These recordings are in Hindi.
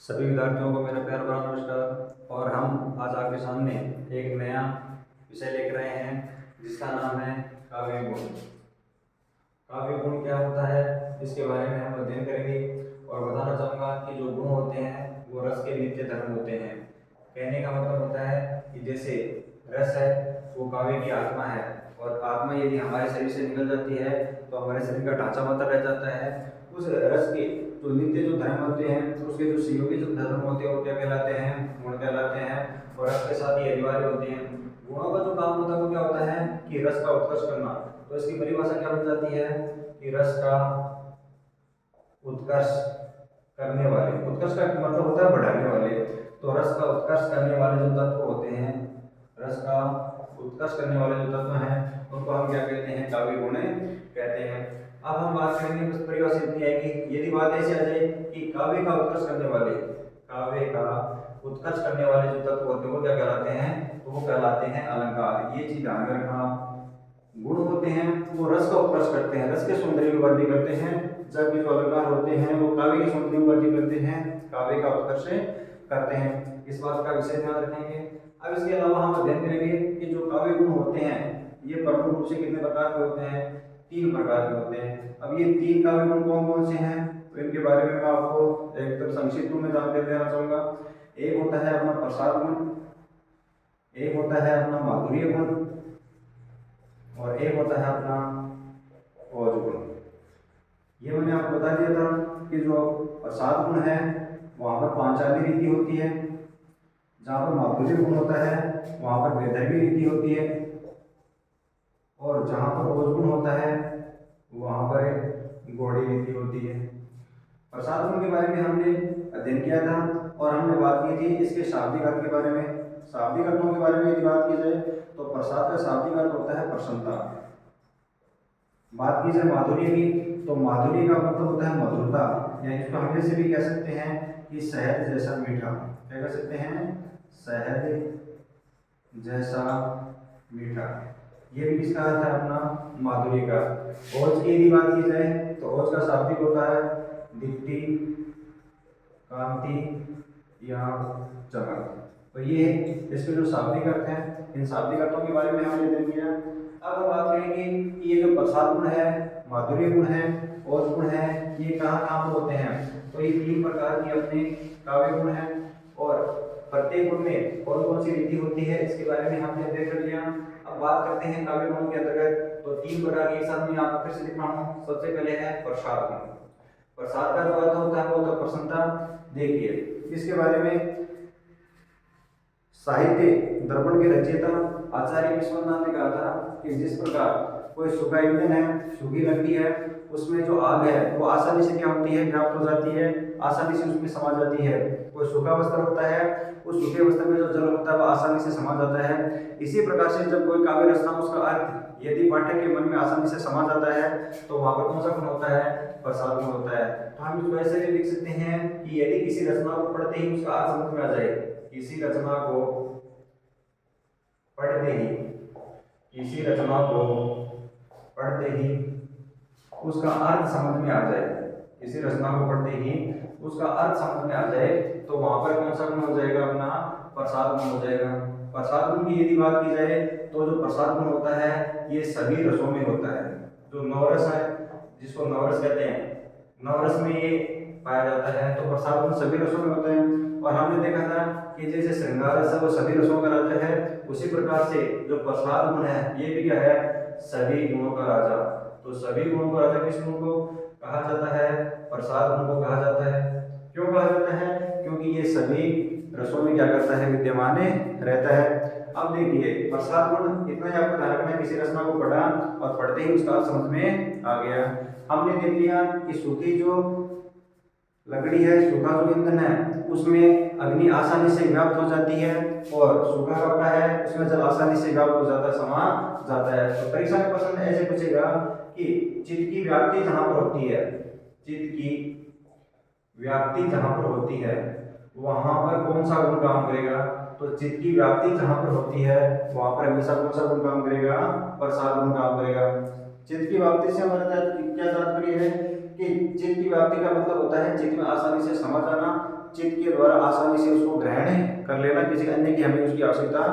सभी विद्यार्थियों को मेरा प्यार भरा नमस्कार। और हम आज आपके सामने एक नया विषय लेकर आए हैं जिसका नाम है काव्य गुण। काव्य गुण क्या होता है इसके बारे में हम अध्ययन करेंगे और बताना चाहूँगा कि जो गुण होते हैं वो रस के नित्य धर्म होते हैं। कहने का मतलब होता है कि जैसे रस है वो काव्य की आत्मा है, और आत्मा यदि हमारे शरीर से निकल जाती है तो हमारे शरीर का ढांचा मात्र रह जाता है। उस रस के जो नित्य जो धर्म होते हैं तो उसके जो सहयोगी जो धर्म होते हैं वो क्या कहलाते हैं? गुण कहलाते हैं। और रस के साथ ही अनिवार्य होते हैं। गुणों का जो काम होता है वो क्या होता है कि रस का उत्कर्ष करना। तो इसकी परिभाषा क्या बन जाती है कि रस का उत्कर्ष करने वाले। उत्कर्ष का मतलब होता है बढ़ाने वाले। तो रस का उत्कर्ष करने वाले जो तत्व होते हैं, रस का उत्कर्ष करने वाले जो तत्व हैं उनको हम क्या कहते हैं? काव्य गुण कहते हैं। अब हम बात करेंगे, बस परिभाषा इतनी है कि यदि बात ऐसी आ जाए कि काव्य का उत्कर्ष करने वाले, काव्य का उत्कर्ष करने वाले जो तत्व होते हैं वो क्या कहलाते हैं? तो वो कहलाते हैं अलंकार। ये चीज ध्यान में रखना। गुण होते हैं वो रस का उत्कर्ष करते हैं, रस के सौंदर्य में वृद्धि करते हैं, जबकि जो अलंकार होते हैं वो काव्य के सौंदर्य में वृद्धि करते हैं, काव्य का उत्कर्ष करते हैं। इस बात का विशेष ध्यान रखेंगे। अब इसके अलावा हम अध्ययन करेंगे कि जो काव्य गुण होते हैं ये प्रमुख रूप से कितने प्रकार के होते हैं? 3 प्रकार के होते हैं। अब ये 3 काव्य गुण कौन कौन से हैं तो इनके बारे में मैं आपको एकदम संक्षिप्त में जानकारी देना चाहूंगा। एक होता है अपना प्रसाद गुण, एक होता है अपना माधुर्य गुण, और एक होता है अपना ओज गुण। ये मैंने आपको बता दिया था कि जो प्रसाद गुण है वहाँ पर पांचाली रीति होती है, जहाँ पर माधुर्य गुण होता है वहाँ पर वैदर्भी रीति होती है, और जहाँ पर ओज गुण होता है वहाँ पर गौड़ी रीति होती है। प्रसाद गुण के बारे में हमने अध्ययन किया था और हमने बात की थी इसके शाब्दिक अर्थ के बारे में। शाब्दिक अर्थों के बारे में यदि बात की जाए तो प्रसाद का शाब्दिक अर्थ होता है प्रसन्नता। बात की जाए माधुर्य की तो माधुर्य का मतलब होता है मधुरता, या इसको हम जैसे भी कह सकते हैं कि शहद जैसा मीठा। क्या कह सकते हैं? शहद जैसा मीठा। ये भी किसका अर्थ है? अपना माधुर्य का। ओज की यदि बात की जाए तो ओज का शाब्दिक होता है दीप्ति, कांति या चमक। तो ये इसके जो शाब्दिक अर्थ हैं, इन शाब्दिक अर्थों के बारे में हमने अध्ययन किया। अब हम बात करेंगे कि ये जो प्रसाद गुण है, माधुर्य गुण है, ओज गुण है, ये कहाँ कहाँ पर होते हैं? तो ये 3 प्रकार की अपने काव्य गुण हैं, और प्रत्येक गुण में कौन कौन सी रीति होती है इसके बारे में हमने अध्ययन कर लिया। अब बात करते हैं काव्य गुणों के अंतर्गत। तो 3 प्रकार के एक साथ में आपको फिर से लिख रहा हूँ। सबसे पहले है प्रसाद गुण। प्रसाद का जो अर्थ होता है वो होता है प्रसन्नता। देखिए इसके बारे में साहित्य दर्पण के रचयिता आचार्य विश्वनाथ ने कहा था कि जिस प्रकार कोई सूखा ईंधन है, सूखी लकड़ी है, उसमें जो आग है वो आसानी से क्या होती है? व्याप्त हो जाती है, आसानी से उसमें समा जाती है। कोई सूखा वस्त्र होता है, उस सूखे वस्त्र में जो जल होता है वो आसानी से समा जाता है। इसी प्रकार से जब कोई काव्य रचना उसका अर्थ यदि पाठक के मन में आसानी से समा जाता है तो वहां पर कौन सा गुण होता है? प्रसाद गुण होता है। तो हम इसको ऐसे भी लिख सकते हैं कि यदि किसी रचना को पढ़ते ही उसका अर्थ समझ में आ जाए, किसी रचना को पढ़ते ही, किसी रचना को पढ़ते ही उसका अर्थ समझ में आ जाए, किसी रचना को पढ़ते ही उसका अर्थ समझ में आ जाए तो वहां पर कौन सा गुण हो जाएगा? अपना प्रसाद गुण हो जाएगा। प्रसाद गुण की यदि बात की जाए तो जो प्रसाद गुण होता है ये सभी रसों में होता है। जो नवरस है, जिसको नवरस कहते हैं, नवरस में ये पाया जाता है। तो प्रसाद गुण सभी रसों में होते हैं। और हमने देखा था कि जैसे श्रृंगार रस है वो सभी रसों का राजा है, उसी प्रकार से जो प्रसाद गुण है ये भी क्या है? सभी गुणों का राजा। तो सभी गुणों का राजा किस गुण को कहा जाता है? प्रसाद गुण को कहा जाता है। क्यों कहा जाता है? क्योंकि ये सभी रसों में क्या करता है? विद्यमान रहता है। अब देखिए प्रसाद गुण इतना ही आपको ध्यान रखना है, किसी रचना को पढ़ा और पढ़ते ही उसका अर्थ समझ में आ गया। हमने देख लिया कि सूखी जो लकड़ी है, सूखा जो ईंधन है, उसमें अग्नि आसानी से व्याप्त हो जाती है, और सूखा कपड़ा है उसमें जल आसानी से व्याप्त हो जाता है, समा जाता है। तो परीक्षा में प्रश्न ऐसे पूछेगा कि चित्त की व्याप्ति जहां पर होती है, चित्त की व्याप्ति जहां पर होती है वहां पर कौन सा गुण काम करेगा? तो चित्त की व्याप्ति जहां पर होती है वहां पर हमेशा कौन सा गुण काम करेगा? प्रसाद गुण काम करेगा। चित्त की व्याप्ति से हमारा क्या तात्पर्य है कि चित्त की व्याप्ति का मतलब होता है चित्त में आसानी से समा जाना, चित्त के द्वारा आसानी से उसको ग्रहण कर लेना, किसी अन्य की हमें उसकी आवश्यकता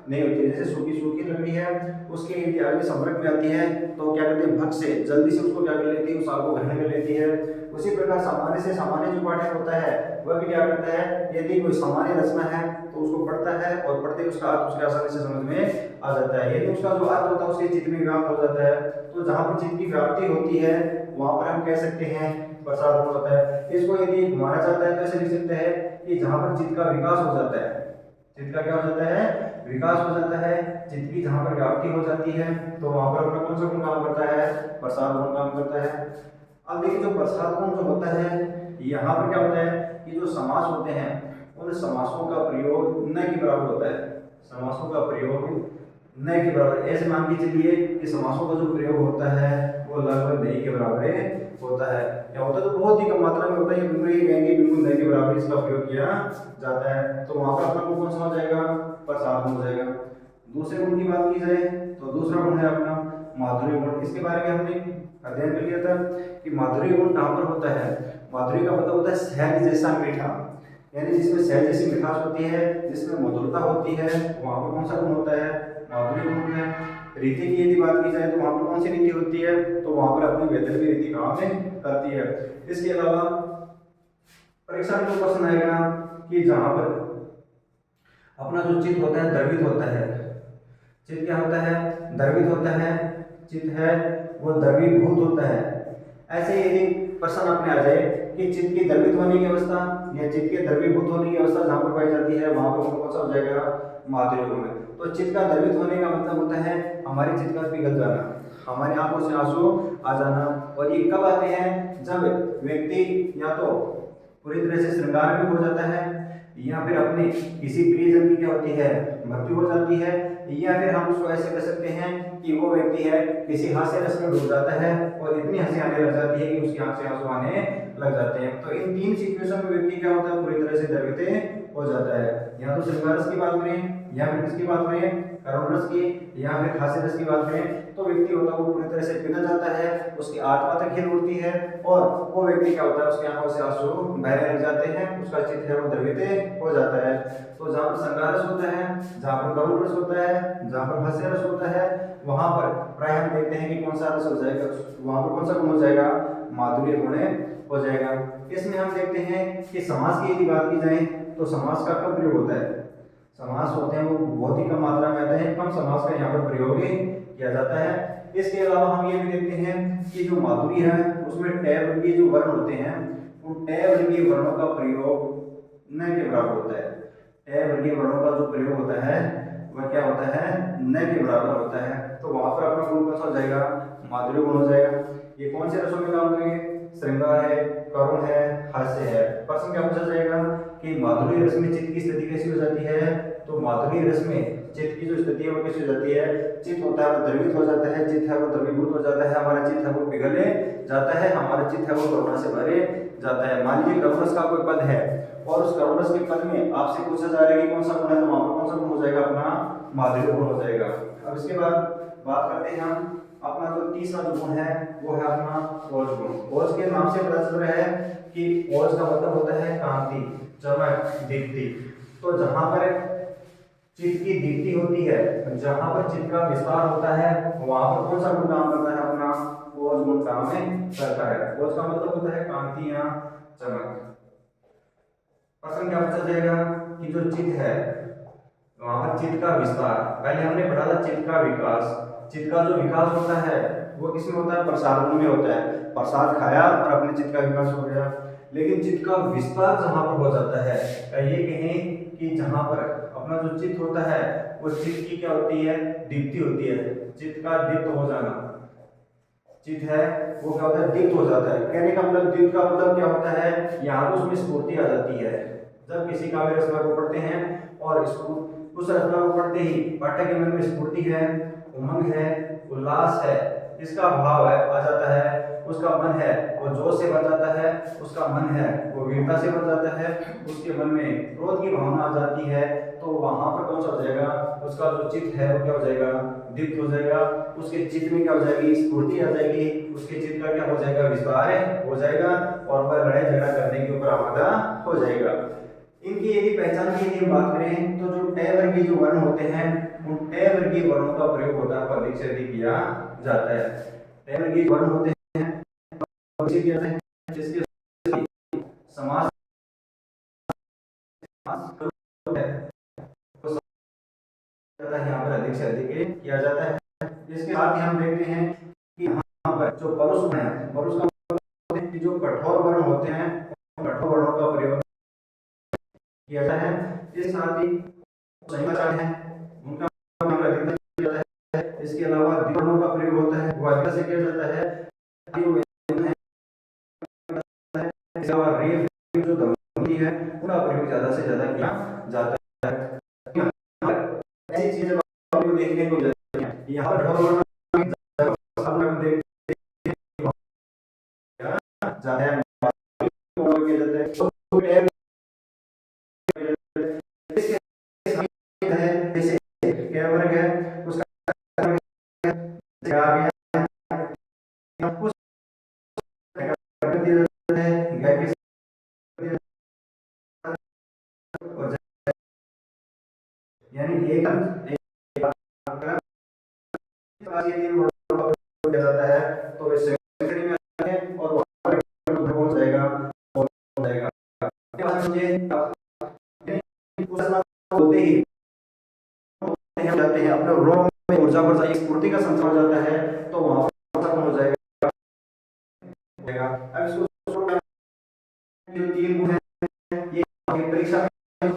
नहीं होती। जैसे सूखी सूखी लकड़ी है, उसके यदि अग्नि संपर्क में आती है तो क्या करते हैं, भट से जल्दी से उसको क्या कर लेती है, उस आग को ग्रहण कर लेती है। उसी प्रकार सामान्य से सामान्य जो पाठक होता है वह भी क्या करता है, यदि कोई सामान्य रचना है तो उसको पढ़ता है और पढ़ते ही उसका अर्थ उसके आसानी से समझ में आ जाता है। यदि उसका जो अर्थ होता है उसके चित्त में व्याप्त हो जाता है, तो जहाँ पर चित्त की व्याप्ति होती है वहां पर हम कह सकते हैं प्रसाद गुण होता है। इसको यदि माना जाता है तो ऐसे लिख सकते हैं कि जहाँ पर चित्त का विकास हो जाता है, चित्त का क्या हो जाता है, विकास हो जाता है, चित्त की जहाँ पर व्याप्ति हो जाती है तो वहां पर अपना कौन सा गुण काम करता है, प्रसाद गुण काम करता है। अब देखिए जो प्रसाद गुण जो होता है, यहाँ पर क्या होता है कि जो समास होते हैं उन समासों का प्रयोग न के बराबर होता है, समासों का प्रयोग न के बराबर। ऐसे मान के चलिए कि समासों का जो प्रयोग होता है वो लगभग नहीं के बराबर होता है। क्या होता है, तो बहुत ही कम मात्रा में होता है, बिल्कुल ये कहेंगे बिल्कुल नहीं के बराबर इसका प्रयोग किया जाता है, तो वहां पर अपना गुण कौन सा हो जाएगा, प्रसाद गुण हो जाएगा। दूसरे गुण की बात की जाए तो दूसरा गुण है अपना माधुर्य गुण। इसके बारे में हमने अध्ययन कर लिया था कि माधुर्य गुण कहाँ पर होता है। माधुर्य का मतलब होता है शहद जैसा मीठा, यानी जिसमें शहद जैसी मिठास होती है, जिसमें मधुरता होती है, वहां पर कौन सा गुण होता है, माधुर्य गुण है। रीति की यदि बात की जाए तो वहां पर कौन सी रीति होती है, तो वहां पर अपनी वैतरणी रीति काम करती है। इसके अलावा परीक्षा में जो प्रश्न आएगा कि जहां पर अपना जो चित्त होता है द्रवित होता है, चित्त क्या होता है, द्रवित होता है, चित्त है वो द्रवीभूत होता है। ऐसे यदि प्रश्न अपने आ जाए कि चित्त की द्रवित होने की अवस्था या चित्त के द्रवीभूत होने की अवस्था जहां पर पाई जाती है वहां पर कौन सा हो जाएगा, माधुर्य गुण। तो चित्त का द्रवित होने का मतलब होता है हमारे चित्त का पिघल जाना, हमारी आंखों से आंसू आ जाना। और ये कब आते हैं, जब व्यक्ति या तो पूरी तरह से श्रृंगार में हो जाता है या फिर अपने किसी प्रियजन की क्या होती है, मृत्यु हो जाती है, या फिर हम उसको ऐसे कह सकते हैं कि वो व्यक्ति है किसी हास्य रस में डूब जाता है और इतनी हंसी आने लग जाती है कि उसकी आंख से आंसू आने लग जाते हैं। तो इन तीन सिचुएशन में व्यक्ति क्या होता है, पूरी तरह से द्रवित हो जाता है। या तो श्रृंगार रस की बात करें या फिर किसकी बात करें, करुण रस की या फिर हास्य रस की बात करें, तो व्यक्ति होता है वो पूरी तरह से पिघल जाता है, उसकी आत्मा तक हिल उठती है और वो व्यक्ति क्या होता है, उसकी आंखों से आंसू बहने लग जाते हैं, उसका चित्त है वो द्रवित हो जाता है। तो जहाँ पर श्रृंगार रस होता है, जहाँ पर करुण रस होता है, जहाँ पर हास्य रस होता है, वहां पर प्राय हम देखते हैं कि कौन सा रस हो जाएगा, वहां पर कौन सा गुण हो जाएगा, माधुर्य गुण हो जाएगा। इसमें हम देखते हैं कि समास की यदि बात की जाए तो समास का कब प्रयोग होता है, समास होते हैं वो बहुत ही कम मात्रा में आते हैं, कम समास का यहाँ पर प्रयोग किया जाता है। इसके अलावा हम ये भी देखते हैं कि जो माधुर्य है उसमें टय वर्गीय जो वर्ण होते हैं उन टय वर्गीय वर्णों का प्रयोग न के बराबर होता है। टय वर्गीय वर्णों का जो प्रयोग होता है वह क्या होता है, न के बराबर होता है। तो वहां पर अपना गुण कौन सा हो जाएगा, माधुर्य गुण हो जाएगा। ये कौन से रसों में काम करेंगे, श्रृंगार है, करुण है, हास्य है। प्रश्न क्या पूछा जाएगा कि माधुर्य रस में चित्त की स्थिति कैसी हो जाती है, तो माधुर्य रस में चित्त की जो स्थिति है वो कैसी हो जाती है, चित्त होता है वो द्रवित हो जाता है, चित्त है वो द्रवीभूत हो जाता है, हमारा चित्त है वो पिघले जाता है, हमारा चित्त है वो करुणा से भरे जाता है। मान लीजिए करुण रस का कोई पद है और उस करुण रस के पद में आपसे पूछा जा रहा है कि कौन सा गुण है, तो वहां पर कौन सा गुण हो जाएगा, अपना माधुर्य गुण हो जाएगा। अब इसके बाद बात करते हैं हम अपना जो तीसरा जो गुण है वो है अपना ओज गुण। ओज के नाम से पता चल रहा है कि ओज का मतलब होता है कांति, चमक, दीप्ति। तो जहां पर चित्त की दीप्ति होती है, जहां पर चित्त का विस्तार होता है, वहां पर कौन सा गुण काम करता है, अपना ओज गुण काम करता है। ओज का मतलब होता है कांति या चमक। प्रश्न क्या पूछा जाएगा कि जो चित्त है वहां पर चित्त का विस्तार, पहले हमने पढ़ा था चित्त का विकास। चित्त का जो विकास होता है वो किसमें होता है, प्रसाद गुण में होता है। प्रसाद खाया और अपने चित्त का विकास हो गया। लेकिन चित्त का विस्तार जहां पर हो जाता है, ये कहें कि जहां पर अपना जो चित्त होता है वो चित्त की क्या होती है, दीप्ति होती है। चित्त का दीप्त हो जाना, चित्त है वो क्या होता है, दीप्त हो जाता है। कहने का मतलब दीप्त का मतलब क्या होता है, यहाँ पर उसमें स्फूर्ति आ जाती है। जब किसी काव्य रचना को पढ़ते हैं और उस रचना को पढ़ते ही पाठक के मन में स्फूर्ति है, उमंग है, उल्लास है, इसका भाव है आ जाता है, उसका मन है वो जोश से भर जाता है, उसका मन है वो वीरता से भर जाता है, उसके मन में क्रोध की भावना आ जाती है, तो वहां पर कौन सा हो जाएगा, उसका जो चित्त है वो क्या हो जाएगा, दीप्त हो जाएगा। उसके चित्त में क्या हो जाएगी, स्फूर्ति आ जाएगी, उसके चित्त का क्या हो जाएगा, विस्तार हो जाएगा और वह लड़ाई झगड़ा करने के ऊपर बरामदा हो जाएगा। इनकी यदि पहचान की यदि हम बात करें तो जो ट वर्गीय जो वर्ण होते हैं उन ट वर्गीय वर्णों का प्रयोग होता है वो अधिक से अधिक किया जाता है। ट वर्गीय वर्ण होते हैं जिसके समास यहाँ पर अधिक से अधिक किया जाता है। इसके साथ ही हम देखते हैं कि यहाँ पर जो परुष है, परुष का जो कठोर वर्ण होते हैं कठोर वर्णों का प्रयोग किया जाता है। इसके साथ ही संयोजन है उनका अधिकतर किया जाता है। इसके अलावा द्विवर्णों का प्रयोग होता है वो अधिकतर से किया जाता है। इसके अलावा रेफ जो ध्वनि है उनका प्रयोग ज्यादा से ज्यादा किया जाता है। ऐसी चीजें आपको देखने को मिलती हैं। यहाँ पर कठोर वर्ण ज्यादा है जैसे क्या वर्ग है उसका यानी एक जाता है तो इससे और पहुंच जाएगा बोलते ही जाते हैं अपने रोम में ऊर्जा बढ़ जाएगी स्फूर्ति का संचार हो जाता है तो वहां पर खत्म हो जाएगा। अब इसको जो तीन गुण हैं ये परीक्षा में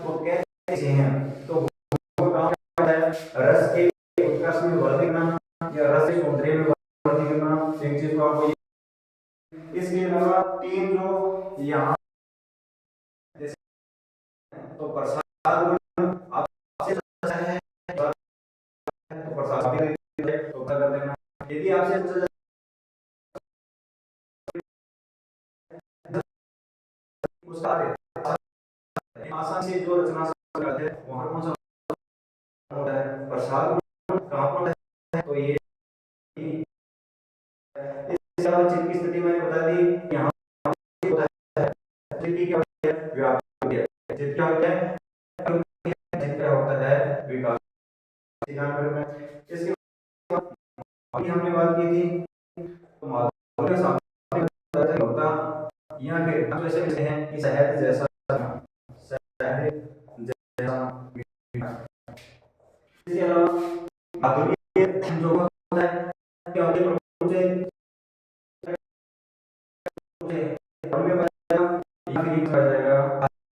वो कैसे हैं तो वो काम है रस के उत्कर्ष में वृद्धि करना या रस के सौंदर्य में वृद्धि करना एक चीज को आपको। इसके अलावा तीन जो यहाँ तो प्रसाद आपसे है तो प्रसाद भी तो क्या कर देना यदि आपसे उसका आसान से जो रचना करते हैं वहां कौन सा होता है प्रसाद कहां पर है तो ये इसके अलावा चित्त की स्थिति मैंने बता दी यहाँ होता है चित्त की क्या होती है व्यापक चित्त क्या होता है चित्त क्या होता है विकास ध्यान रखना। इसके बाद अभी हमने बात की थी तो माधुर्य का सामने होता या फिर हम ऐसे कहते हैं कि शहद जैसा शहद जैसा इसके अलावा माधुर्य जो होता है क्या होता है मुझे या फिर पाया जाएगा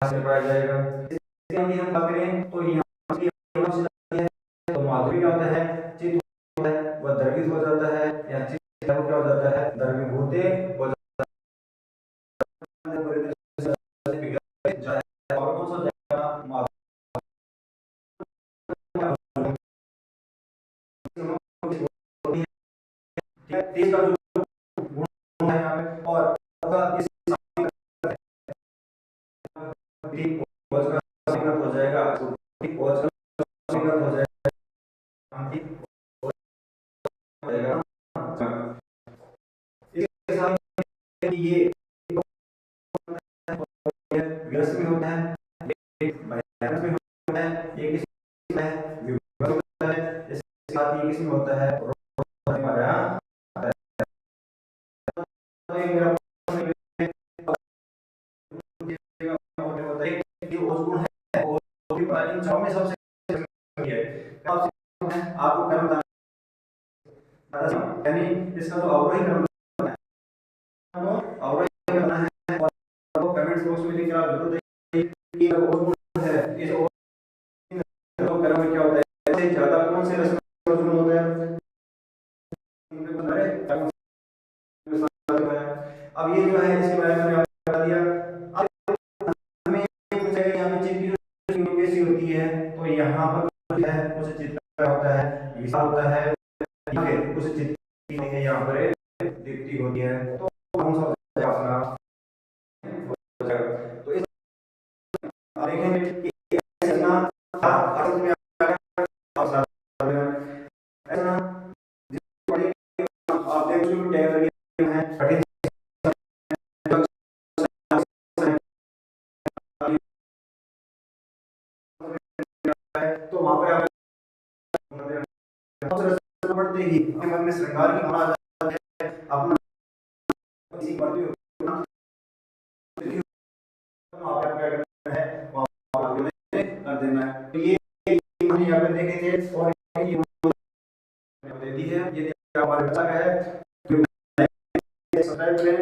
पाया जाएगा। इसके हम बात करें तो यहाँ तो माधुर्य क्या होता है चित्त होता है वह द्रवित हो जाता है या चित्त क्या हो जाता है द्रवीभूत हो जाता है और कौन सा जाएगा माधुर्य तेज का जो गुण है यहाँ पे और इस हो जाएगा हो जाएगा इसके साथ ये विरस में होता है भयानक में होता है ये किस में विभ्रम होता है इसके साथ ये किस में होता है हमारा तो ये मेरा होता है कि ओज गुण है और भी इन चारों में सबसे है आपको कर्म यानी इसका जो अवरोही कर्म अवरोही करना है और कमेंट्स बॉक्स में लिखना जरूर है कि ओज गुण है इस कर्म में क्या होता है ऐसे ज्यादा कौन से रस में गुण होता है अब ये जो है इसके बारे में आपको बता दिया। अब हमें कुछ है यहाँ पे चित्र की कैसी होती है तो यहाँ पर है उस चित्र होता है विशाल होता है या फिर उस चित्र की यहाँ पर दीप्ति होती है तो कौन सा अपना तो इस देखेंगे कि ऐसा अर्थ में आप देख सकते हैं होते ही अपने मन में श्रृंगार की भावना आ जाती है, अपना किसी की मृत्यु आप क्या करना है, वहाँ कर देना है। तो ये यहाँ पे देखेंगे और देती है, यदि हमारे बच्चा का है सब्सक्राइब करें।